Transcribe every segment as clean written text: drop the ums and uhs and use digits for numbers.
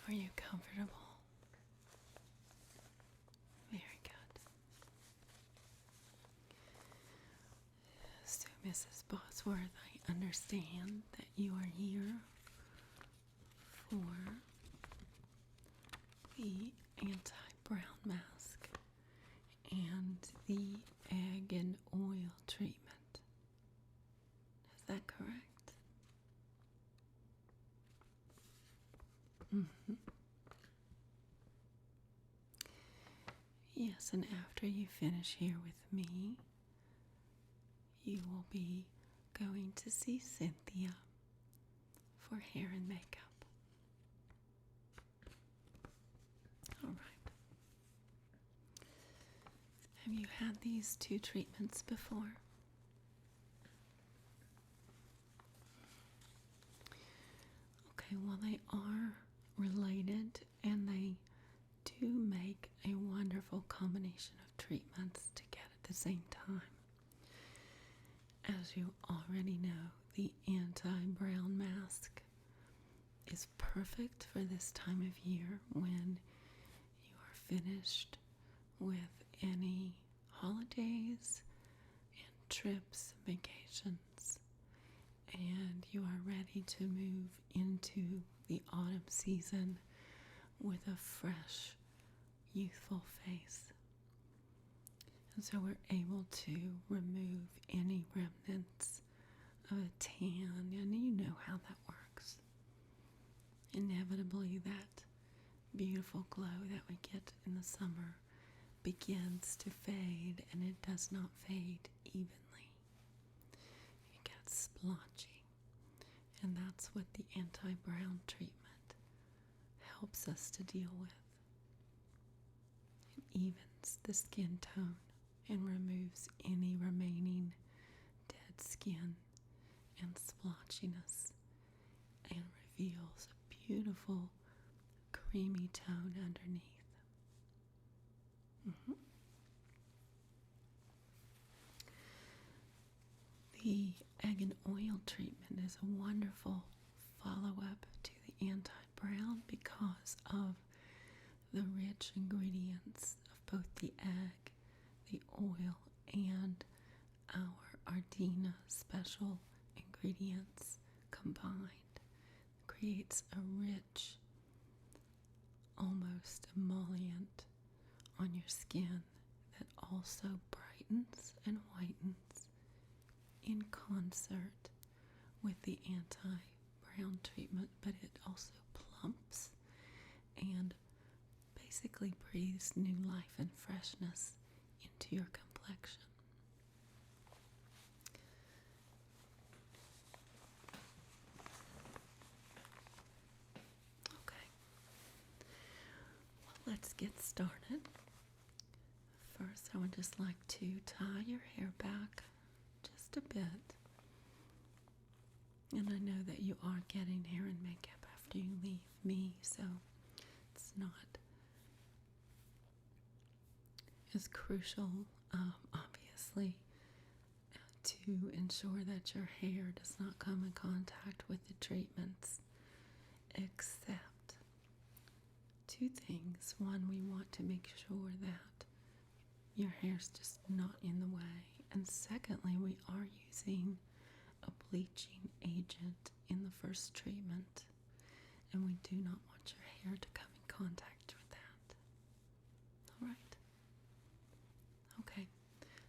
Are you comfortable? Very good. So, Mrs. Bosworth, I understand that you are here for the anti-brown mask and the egg and oil treatment. Is that correct? Yes, and after you finish here with me, you will be going to see Cynthia for hair and makeup. All right. Have you had these two treatments before? Okay, well, they are related and they do make a wonderful combination of treatments to get at the same time. As you already know, the anti-brown mask is perfect for this time of year when you are finished with any holidays and trips, vacations, and you are ready to move into the autumn season with a fresh, youthful face. And so we're able to remove any remnants of a tan, and you know how that works. Inevitably, that beautiful glow that we get in the summer begins to fade, and it does not fade evenly. It gets splotchy, and that's what the anti-brown treatment helps us to deal with. It evens the skin tone and removes any remaining dead skin and splotchiness and reveals a beautiful creamy tone underneath. The egg and oil treatment is a wonderful follow-up to the anti-brown because of the rich ingredients of both the egg, the oil, and our Ardena special ingredients combined creates a rich, almost emollient on your skin that also brightens and whitens in concert with the anti-brown treatment, but it also plumps and basically breathes new life and freshness into your complexion. Okay, well, let's get started. First, I would just like to tie your hair back just a bit. And I know that you are getting hair and makeup after you leave me, so it's not as crucial, obviously, to ensure that your hair does not come in contact with the treatments, except two things. One, we want to make sure that your hair's just not in the way. And secondly, we are using a bleaching agent in the first treatment, and we do not want your hair to come in contact with that. All right. Okay,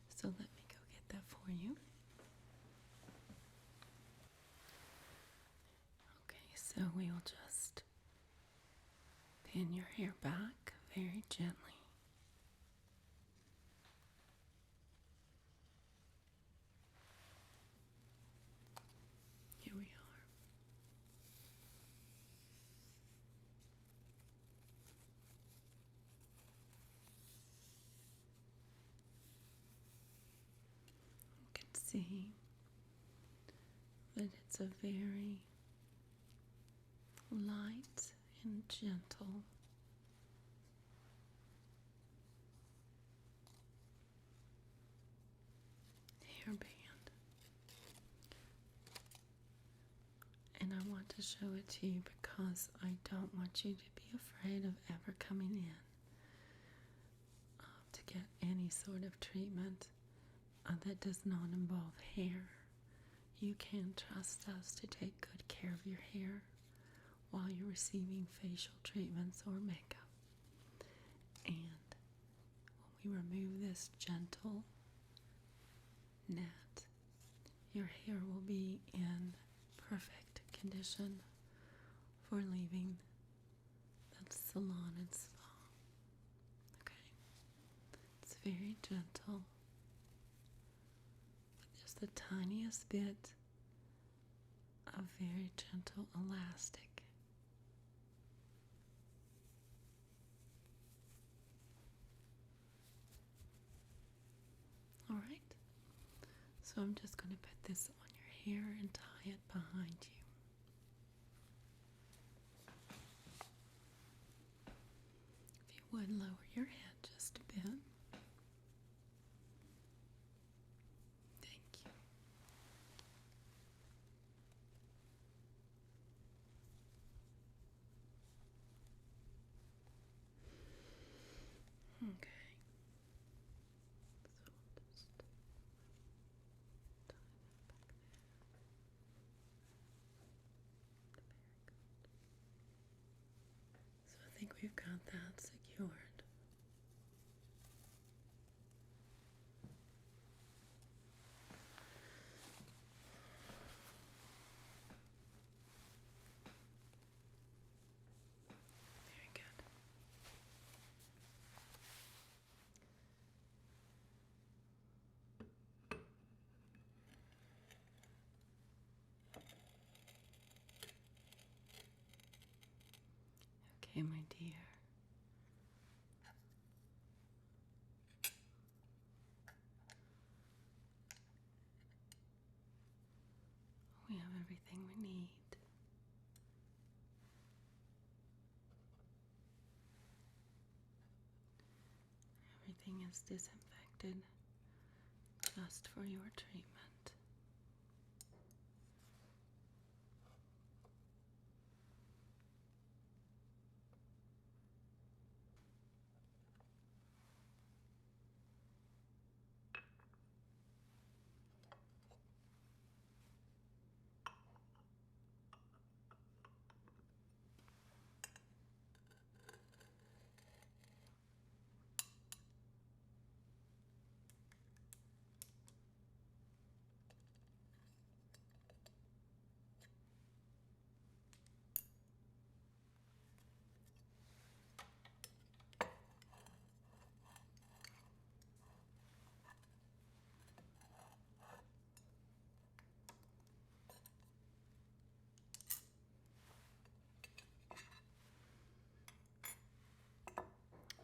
so let me go get that for you. Okay, so we'll just pin your hair back very gently. Here we are. You can see that it's a very light and gentle hairband. And I want to show it to you because I don't want you to be afraid of ever coming in to get any sort of treatment that does not involve hair. You can trust us to take good care of your hair while you're receiving facial treatments or makeup. And when we remove this gentle net, your hair will be in perfect condition for leaving the salon and spa. Okay? It's very gentle, but there's the tiniest bit of very gentle elastic. Alright, so I'm just going to put this on your hair and tie it behind you. If you would lower your head just a bit. Thank you. Okay. So I think we've got that secured. Very good. Okay, my dear. We have everything we need. Everything is disinfected just for your treatment.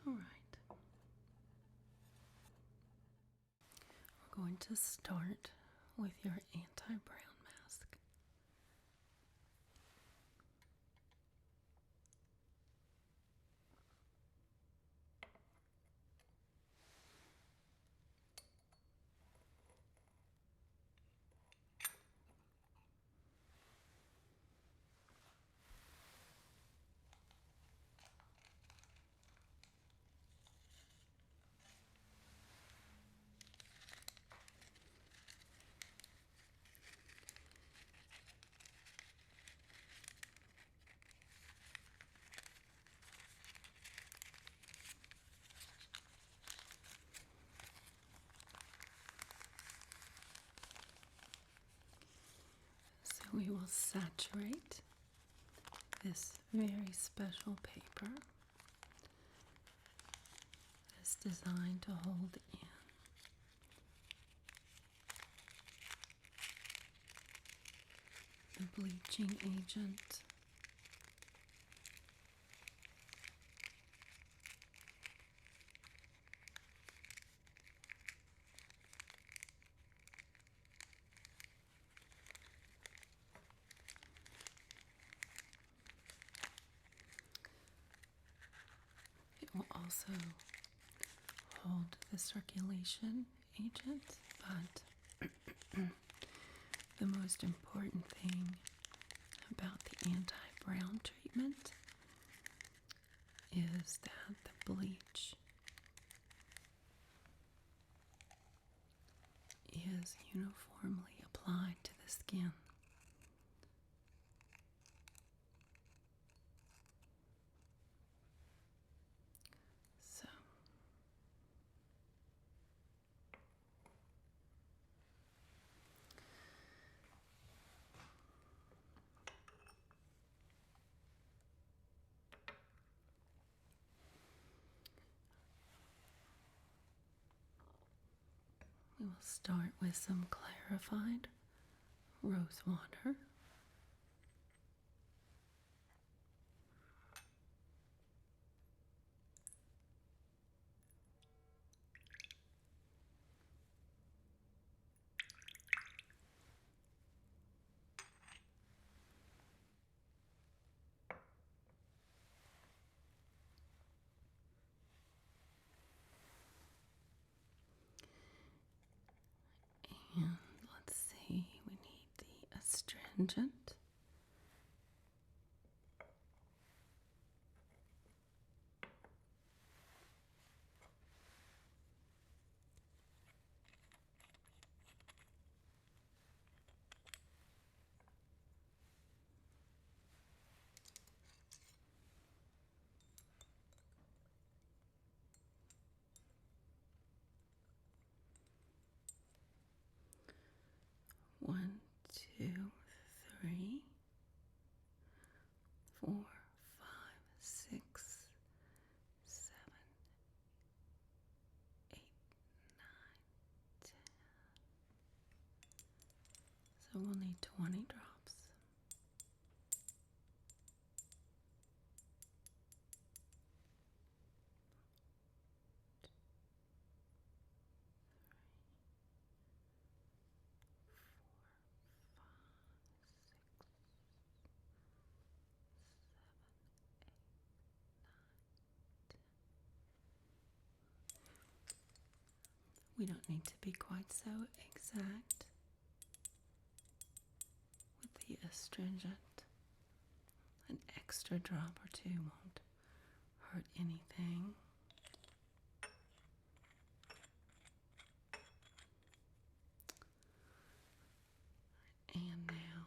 All right. We're going to start with your anti-brown mask. So we will saturate this very special paper that's designed to hold in the bleaching agent. It will also hold the circulation agent, but the most important thing about is that the bleach is uniformly applied to the skin. So we will start with some clarified rose water. And let's see, we need the astringent. One, two, three, 4, 5, 6, 7, 8, 9, 10. So we'll need 20 drops. We don't need to be quite so exact with the astringent. An extra drop or two won't hurt anything. And now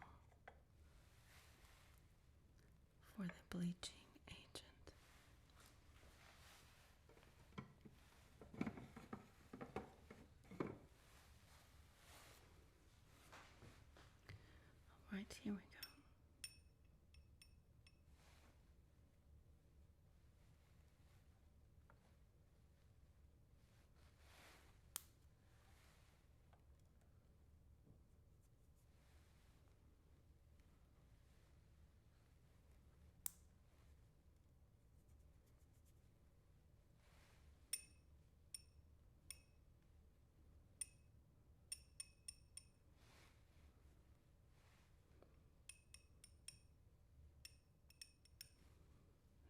for the bleaching agent. All right, here we go.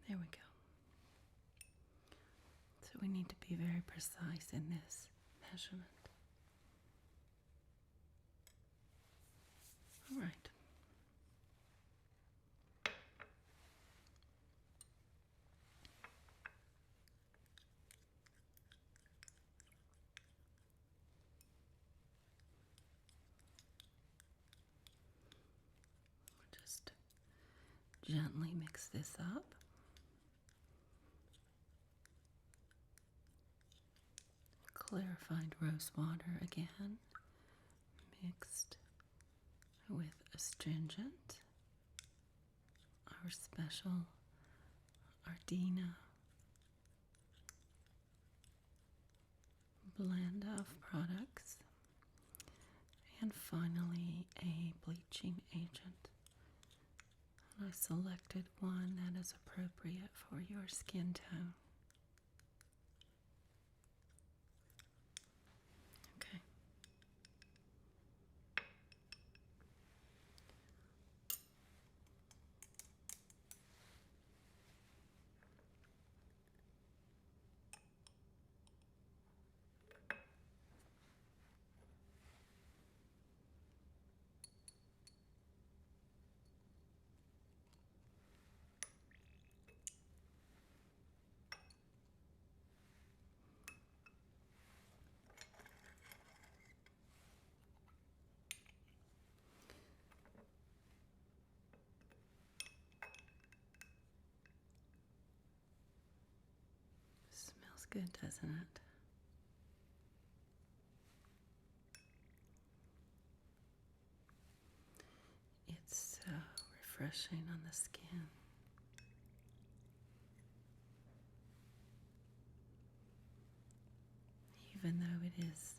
There we go. So we need to be very precise in this measurement. All right. Just gently mix this up. Clarified rose water again, mixed with astringent, our special Ardena blend of products, and finally a bleaching agent. And I selected one that is appropriate for your skin tone. Okay. good, doesn't it? It's so refreshing on the skin. Even though it is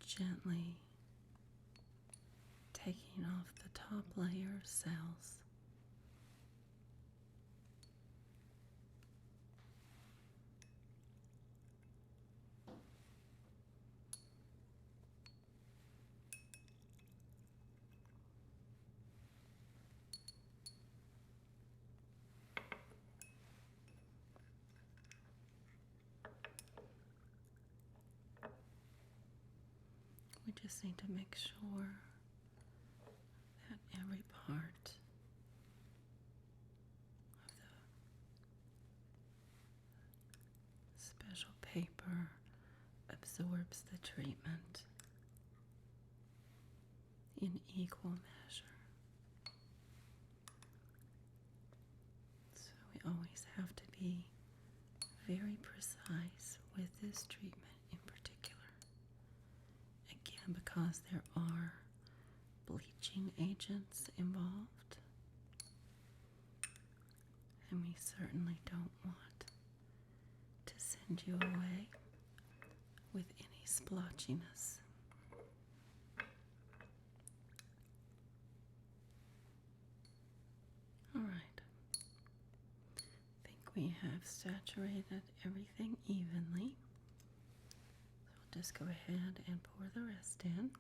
gently taking off the top layer of cells. We just need to make sure that every part of the special paper absorbs the treatment in equal measure. So we always have to be very precise with this treatment in particular. Again, because there are bleaching agents involved, and we certainly don't want to send you away with any splotchiness. All right. I think we have saturated everything evenly. So we'll just go ahead and pour the rest in.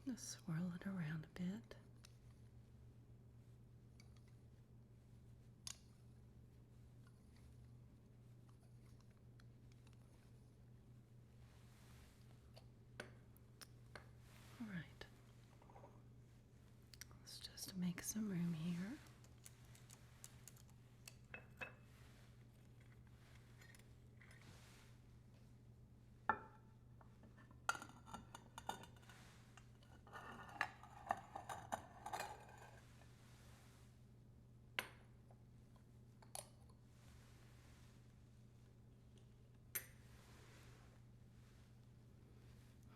Just swirl it around a bit. All right. Let's just make some room here.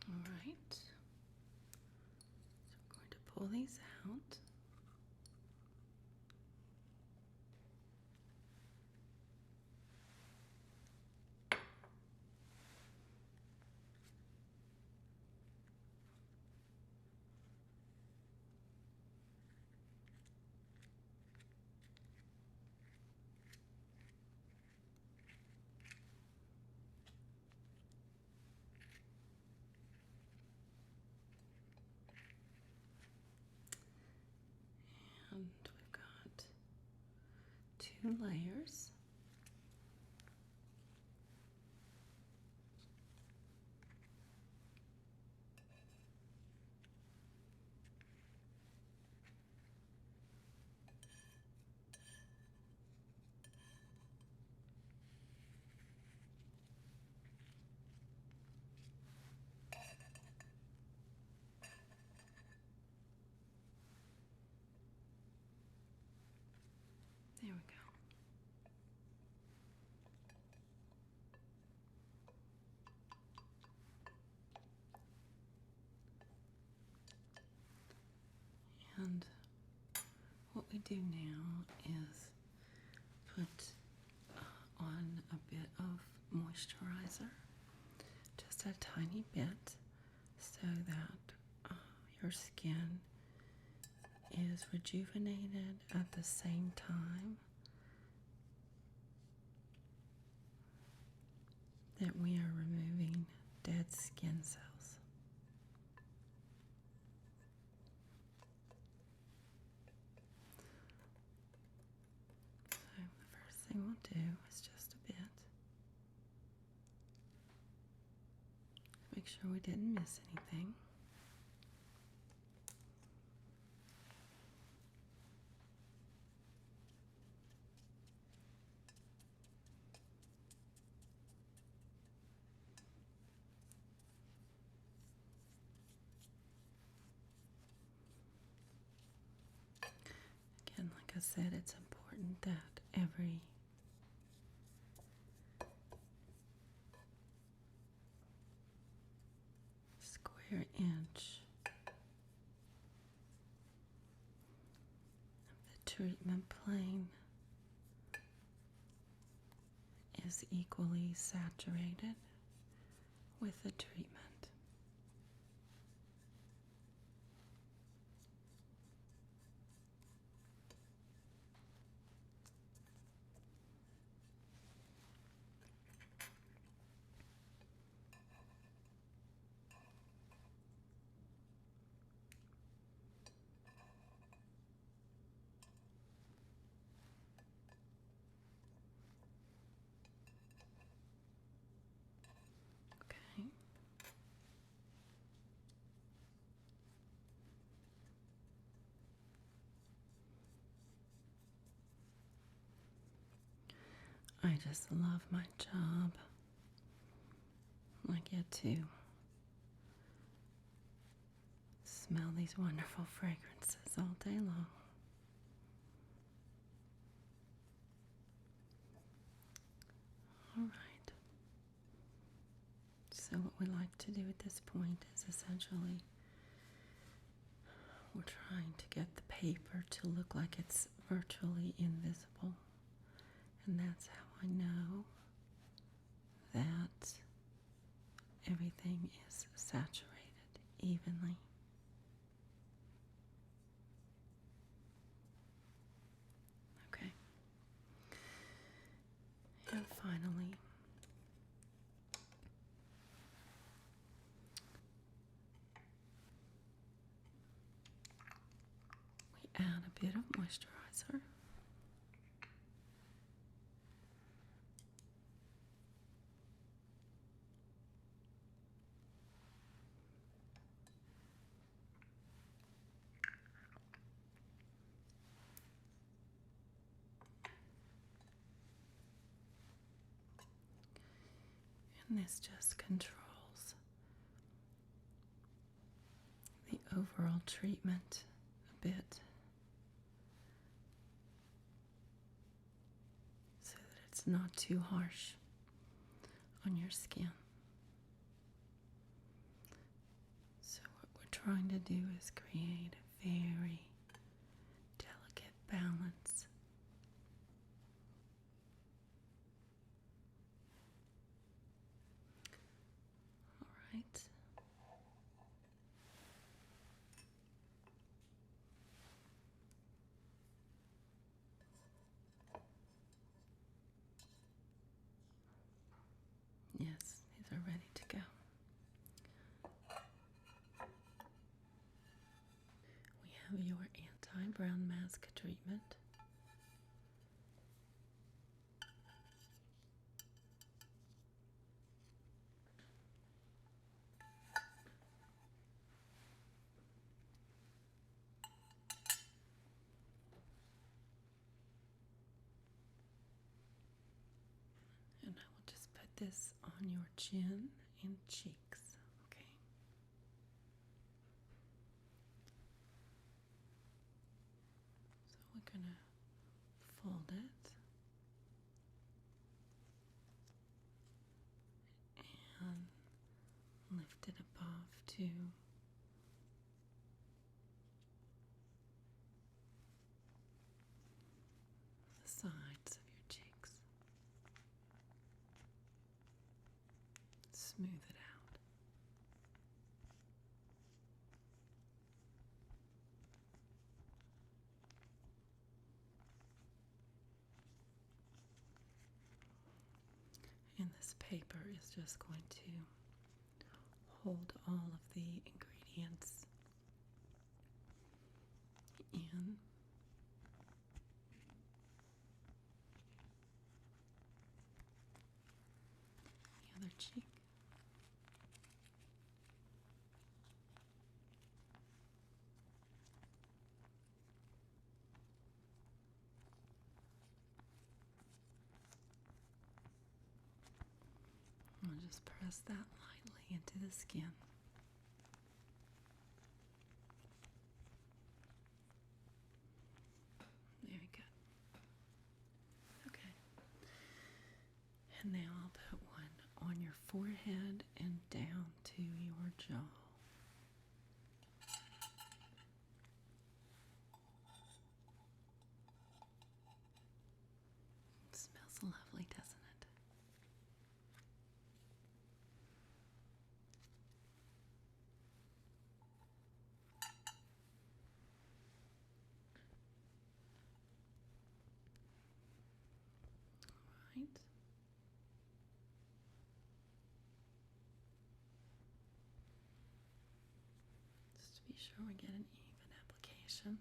All right. So I'm going to pull these out. And we've got 2 layers. There we go. And what we do now is put on a bit of moisturizer, just a tiny bit, so that your skin is rejuvenated at the same time that we are removing dead skin cells. So the first thing we'll do is just a bit. Make sure we didn't miss anything. like I said, it's important that every square inch of the treatment plane is equally saturated with the treatment. Okay. I just love my job. I get to smell these wonderful fragrances all day long. All right. So what we like to do at this point is essentially we're trying to get the paper to look like it's virtually invisible. And that's how I know that everything is saturated evenly. Okay. And finally, we add a bit of moisturizer. And this just controls the overall treatment a bit so that it's not too harsh on your skin. So what we're trying to do is create a very delicate balance. All right. Yes, these are ready to go. We have your anti-brown mask treatment. And I will just put this on your chin and cheeks, okay? So we're going to fold it and lift it above to the sides of your cheeks. Smooth it out. And this paper is just going to hold all of the ingredients in. The other cheek. I'll just press that lightly into the skin. There you And now I'll put one on your forehead and down to your jaw. It smells lovely, doesn't it? All right. Just to be sure we get an even application.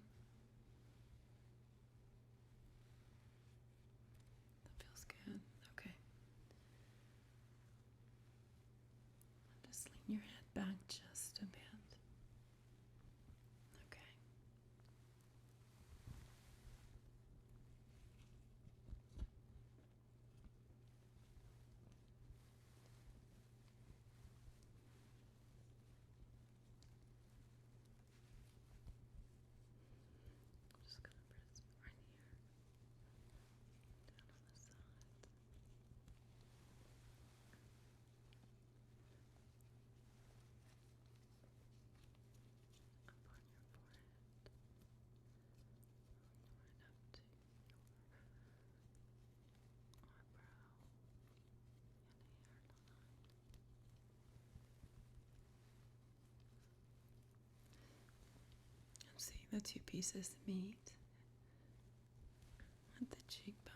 That feels good. Okay. Just lean your head back just a bit. Okay. I'm just going to press it right here, down on the sides. Up on your forehead, right up to your eyebrow and hairline. And see the two pieces meet at the cheekbone.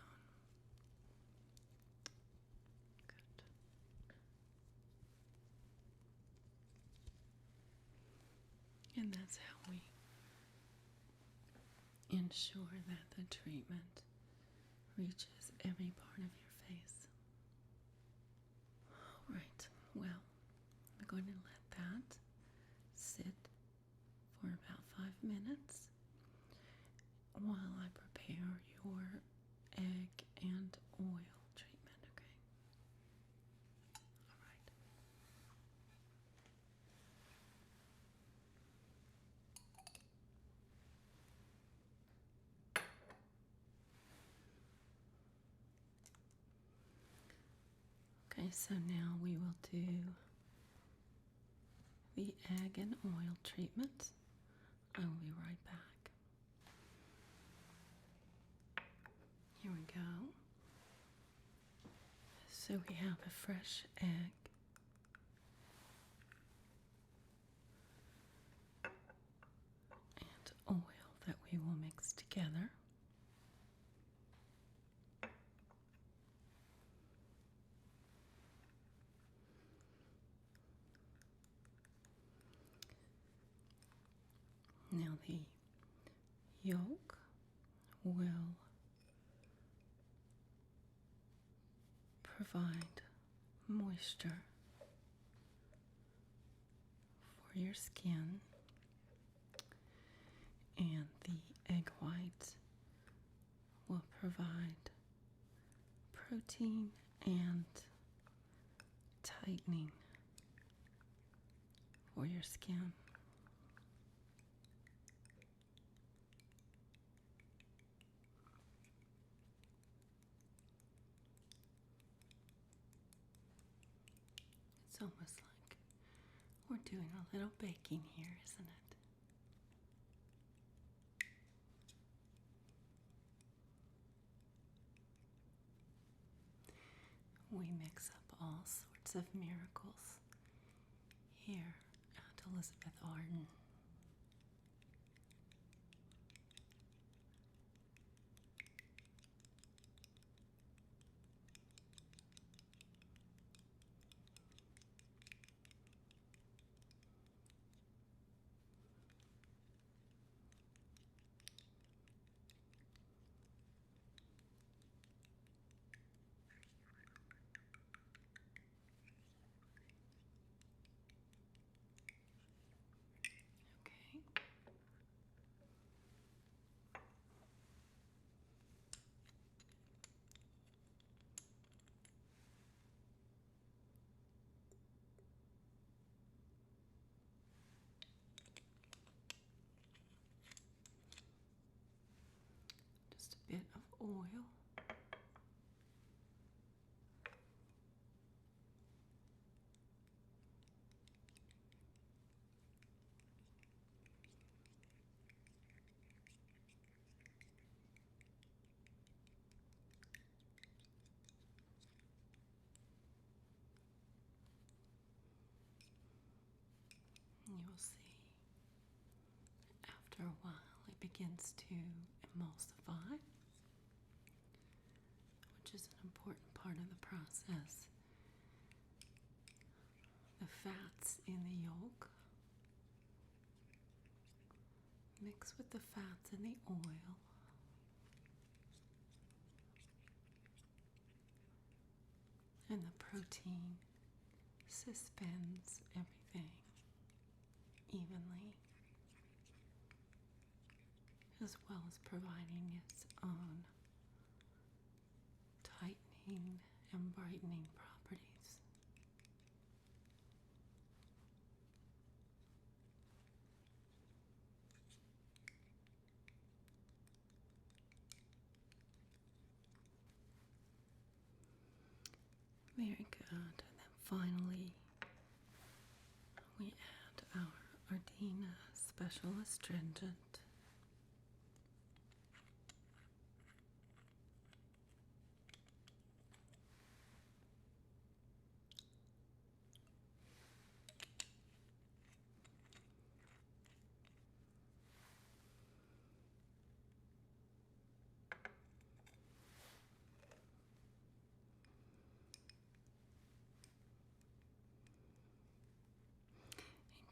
Good. And that's how we ensure that the treatment reaches every part of your face. All right, well, I'm going to let that sit for about 5 minutes while I prepare your egg and oil treatment, okay? All right. Okay, so now we will do the egg and oil treatment. I will be right back. Here we go. So we have a fresh egg. And oil that we will mix together. Now the yolk will provide moisture for your skin, and the egg white will provide protein and tightening for your skin. It's almost like we're doing a little baking here, isn't it? We mix up all sorts of miracles here at Elizabeth Arden. Okay. Just a bit of oil. you will see after a while it begins to emulsify, which is an important part of the process. The fats in the yolk mix with the fats in the oil, and the protein suspends everything evenly, as well as providing its own tightening and brightening properties. Very good. And then finally, we add our Ardena Special Astringent.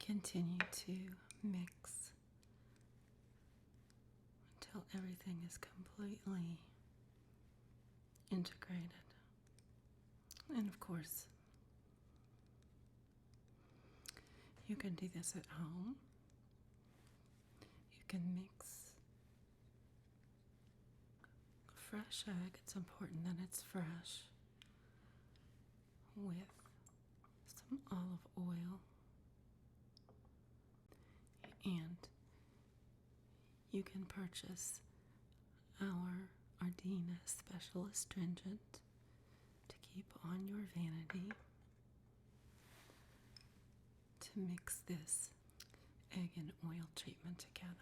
Continue to mix until everything is completely integrated. And of course, you can do this at home. You can mix fresh egg. It's important that it's fresh, with some olive oil. And you can purchase our Ardena Special Astringent to keep on your vanity to mix this egg and oil treatment together.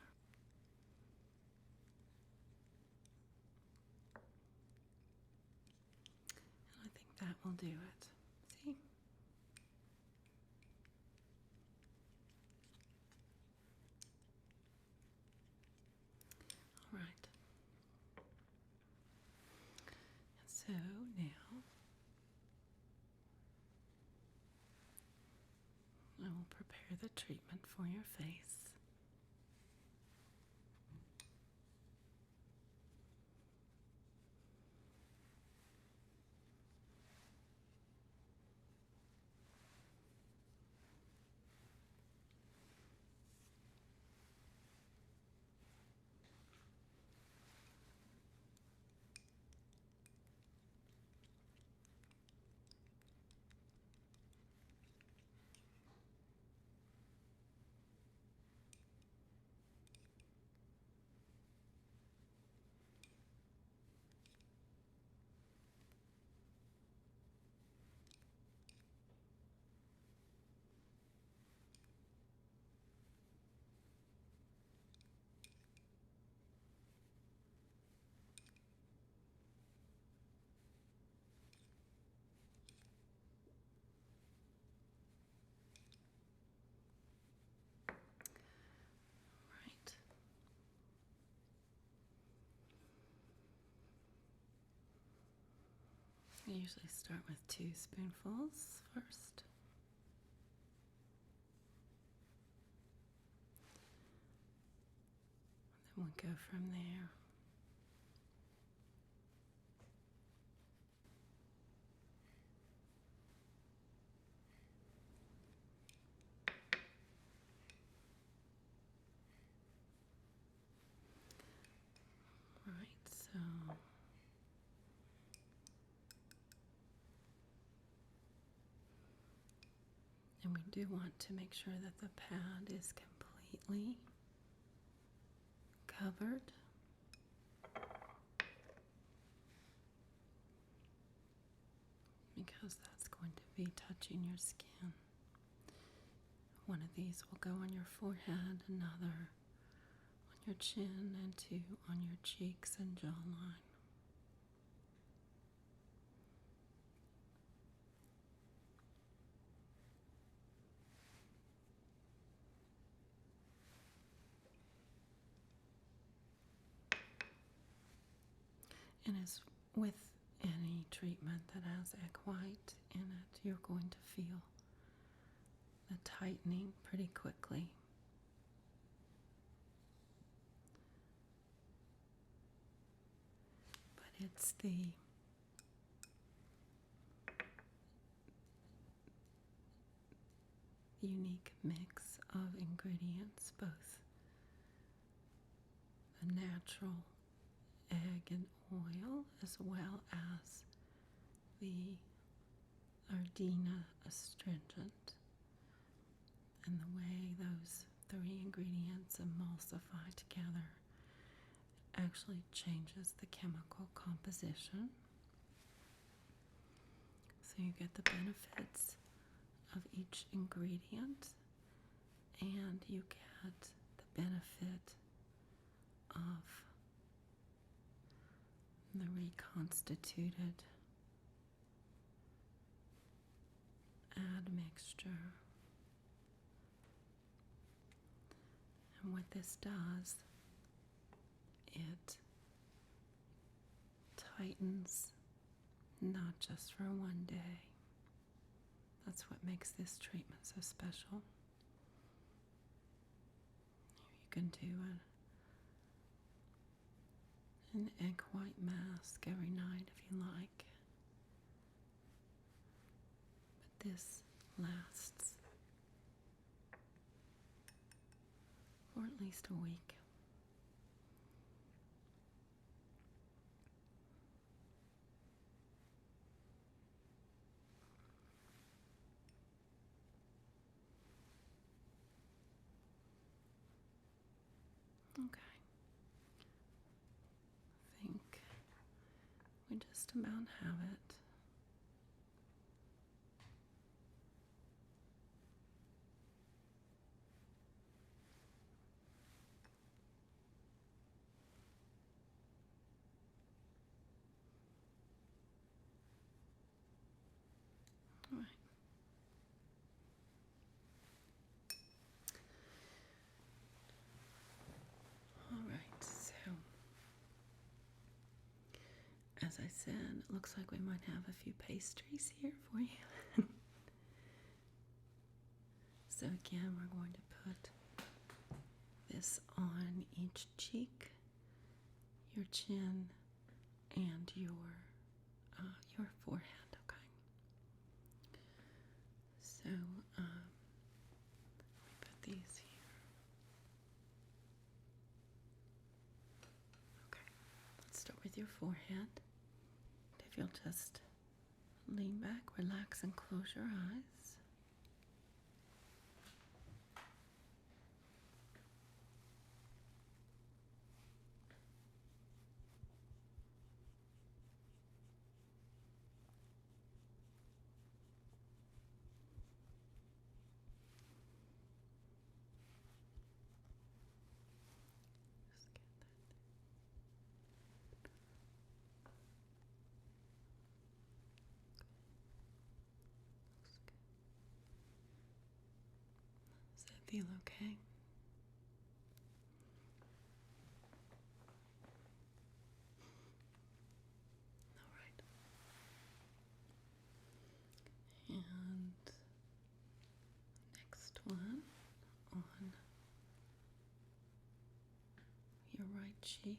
And I think that will do it. See? All right. And so now I will prepare the treatment for your face. Right. I usually start with 2 spoonfuls first. Then we'll go from there. Right, so and we do want to make sure that the pad is completely covered. Because that's going to be touching your skin. One of these will go on your forehead, another on your chin, and 2 on your cheeks and jawline. And as with any treatment that has egg white in it, you're going to feel the tightening pretty quickly. But it's the unique mix of ingredients, both the natural egg and oil as well as the Ardena astringent, and the way those three ingredients emulsify together actually changes the chemical composition. So you get the benefits of each ingredient, and you get the benefit of the reconstituted admixture. And what this does, it tightens not just for one day. That's what makes this treatment so special. You can do an egg white mask every night if you like. But this lasts for at least a week. Okay. I think we just about have it. All right. All right, so as I said, it looks like we might have a few pastries here for you. So again, we're going to put this on each cheek, your chin, and your forehead. Okay. So we put these here. Okay. Let's start with your forehead. If you'll just lean back, relax, and close your eyes. Does that feel okay? All right. And next one on your right cheek.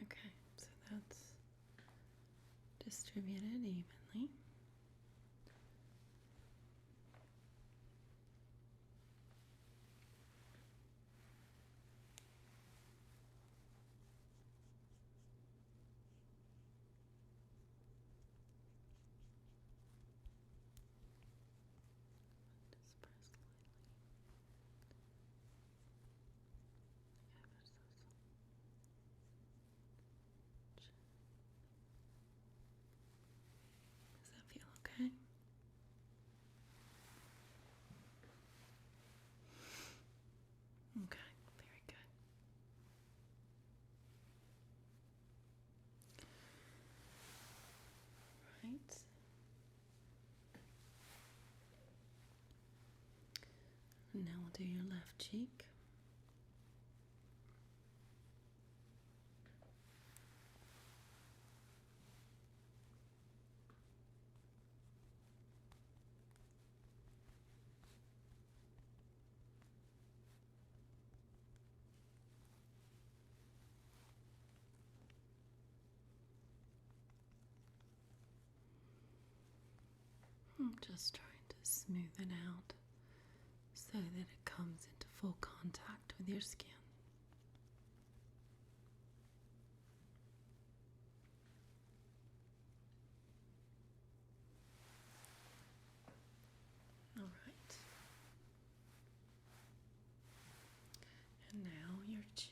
Okay, so that's distributed evenly. Just press lightly. Ever so softly. Does that And now we'll do your left cheek. I'm just trying to smooth it out so that it comes into full contact with your skin. All right. And now your chin.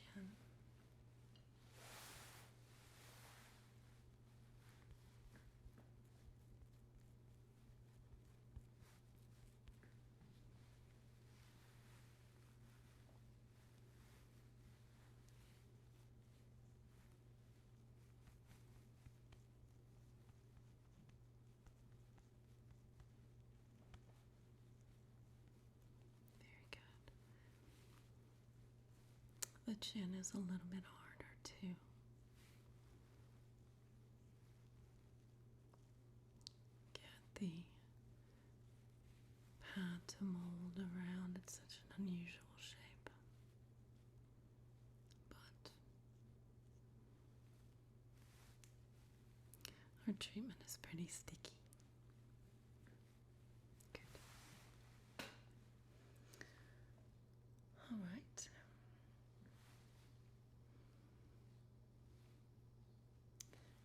The chin is a little bit harder too. Get the pad to mold around. It's such an unusual shape. But our treatment is pretty sticky. Good. All right.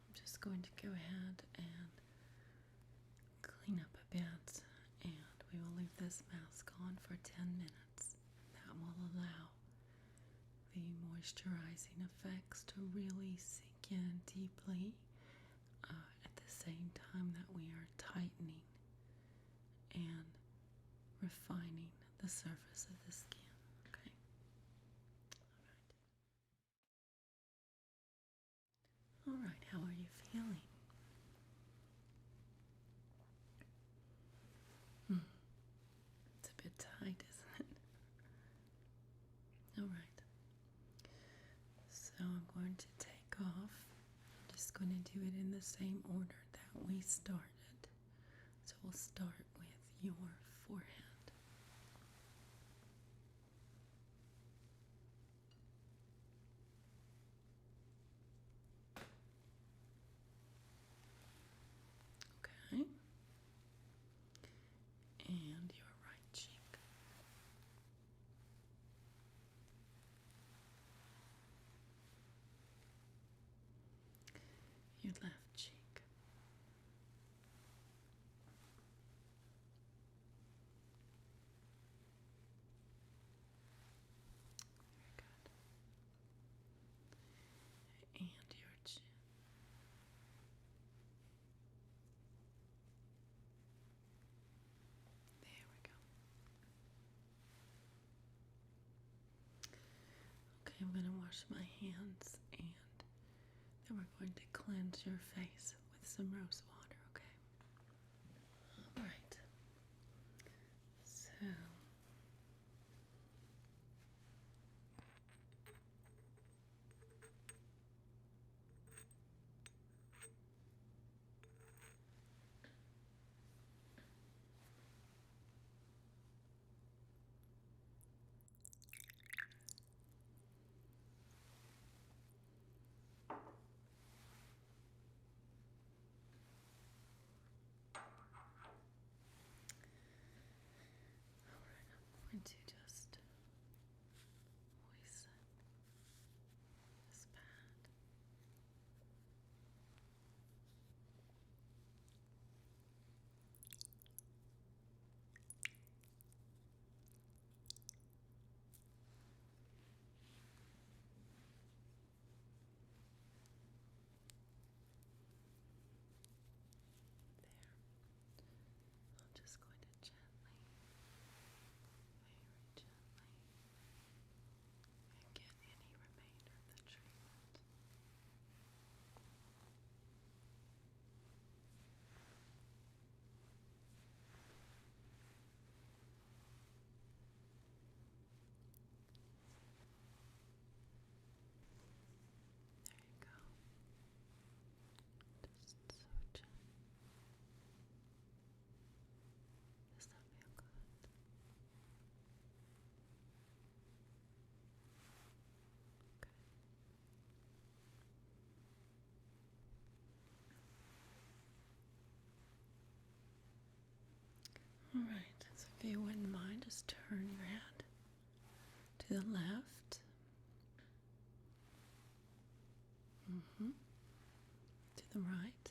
I'm just going to go ahead and clean up a bit, and we will leave this mask on for 10 minutes. That will allow the moisturizing effects to really sink in deeply at the same time that we are tightening and refining the surface of the skin. Okay. All right. How are you feeling? It's a bit tight, isn't it? All right. So I'm going to take off. I'm just going to do it in the same order that we started. So we'll start with your forehead. Okay. And your right cheek. Your left cheek. Very good. And your chin. There we go. Okay, I'm going to wash my hands, and then we're going to cleanse your face with some rose water, okay? All right. So you wouldn't mind, just turn your head to the left. To the right.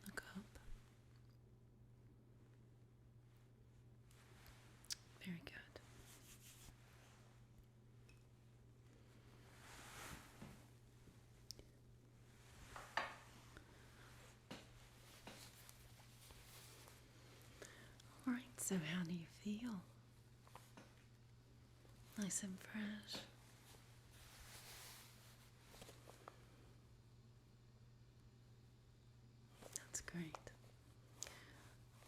Look up. Very good. All right, so how do you feel? Nice and fresh. That's great.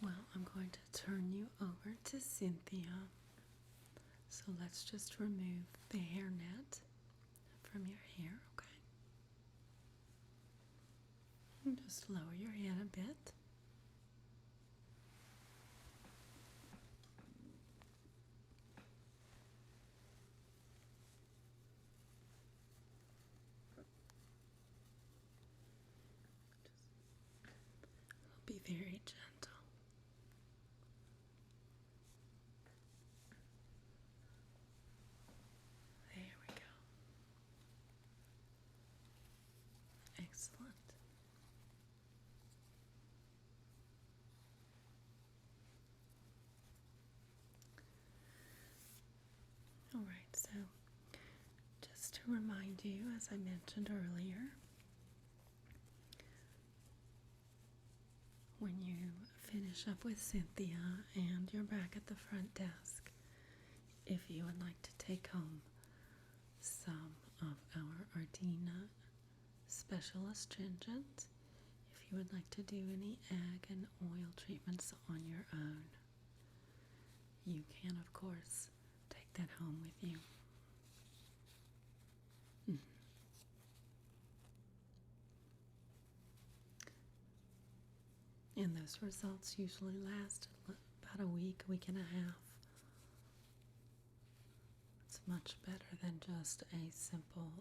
Well, I'm going to turn you over to Cynthia. So let's just remove the hairnet from your hair, okay? And just lower your head a bit. Be very gentle. There we go. Excellent. All right, so just to remind you, as I mentioned earlier, when you finish up with Cynthia and you're back at the front desk, if you would like to take home some of our Ardena special astringent, if you would like to do any egg and oil treatments on your own, you can, of course, take that home with you. And those results usually last about a week and a half. It's much better than just a simple